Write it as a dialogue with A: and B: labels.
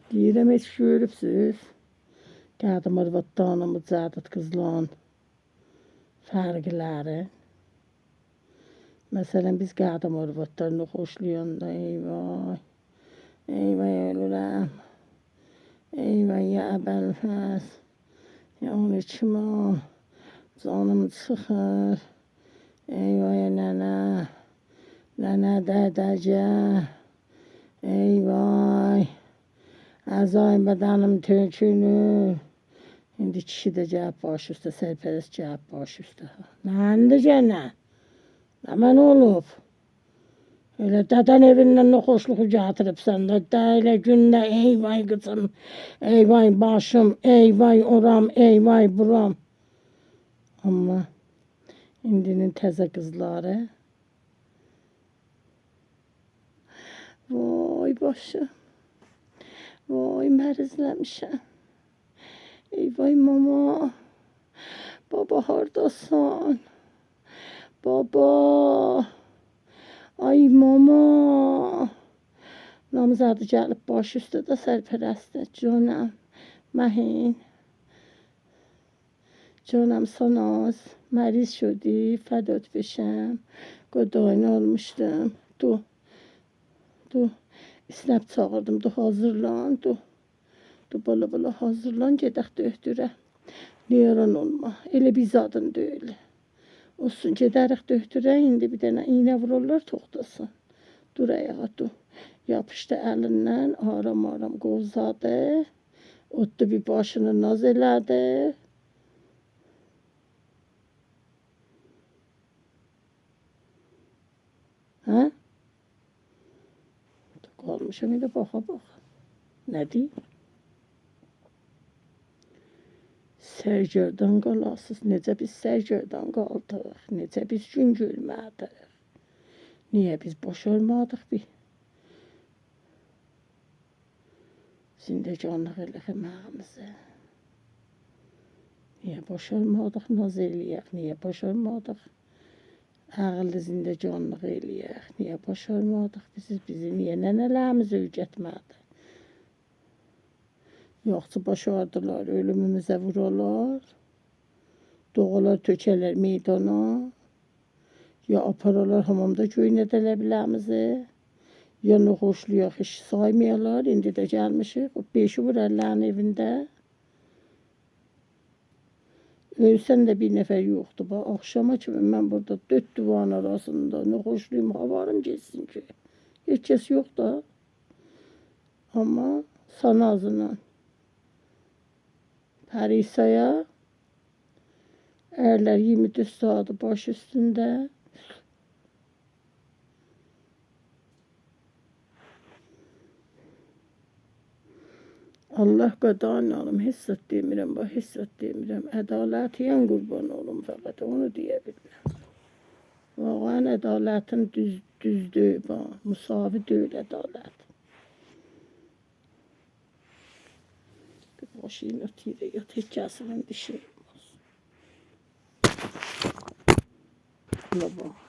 A: Deyirəm, heç görübsüz? Qadın arvadlarımı cadət qızlan fərqləri. Məsələn, biz qadın arvadlarını xoşlayanda, eyvay, eyvay ölürəm, eyvay ya əbəlfəz, ya 12 mal, canım çıxır, eyvay nənə, nənə dədəcə, eyvay, əzay bədənim tökülür. İndi kişi də gəlib baş üstə, sərpərəst gəlib baş üstə. Nəndi gənə? Nə mən olub? Elə dədən evindən nə xoşluğu gətiribsən də, elə gündə eyvay qızım, eyvay başım, eyvay oram, eyvay buram. Amma indinin təzə qızları, vay başım, vay mərizləmişəm. Eyvay mama, baba hardasan? Baba, ay mama. Namzadı gəlib baş üstə də sərpərəstə, canım, məhin. Canım sanaz, məriz şudi, fədot beşəm, qodayını almışdım. Du, İsnəb çağırdım, du hazırlan, du bala hazırlan, gedək döhdürə. Niyaran olma, elə bir zadın deyil. Olsun, gedərik döhdürə, indi bir dənə iynə vururlar, toxtasın. Dur ayağa, dur. Yapışdı əlindən, aram qovzadı. Otdu bir başını naz elədi. Hə? Qalmışam, elə baxa. Nə deyim? Sərgərdan qalasız, necə biz sərgərdan qaldıq, necə biz gün gülmədik. Niyə biz boşalmadıq bir? Zindəcanlıq eləxəməyimizi. Niyə boşalmadıq, naz eləyək, niyə boşalmadıq? Ağıllı zindəcanlıq eləyək, niyə boşalmadıq? Bizi niyə nənələrimiz öyrətmədi? Yoxsa başardılar, ölümümüzə vurarlar, doğalar tökərlər meydana, ya apararlar hamamda göynədələr biləmizi, ya noxoşluyaq, heç saymayalar, indi də gəlmişik, o 5'i vur əllərin evində. Ölsən də bir nəfər yoxdur, bax, axşama kimi mən burada 4 divarın arasında noxoşluyum, havarım geçsin ki, heç kəs yox da, amma sana azından. Pərisaya, ərlər 24 saatı baş üstündə. Allah qadanı alım, hissət demirəm, bax, hissət demirəm. Ədalətiyyən qurban olum fəqət, onu deyə bilmirəm. Vağən ədalətin düzdür, bax, musavi deyil ədalət. Başıyım ötüyle yat, hiç kəsimin dişi olmaz. Buna bak.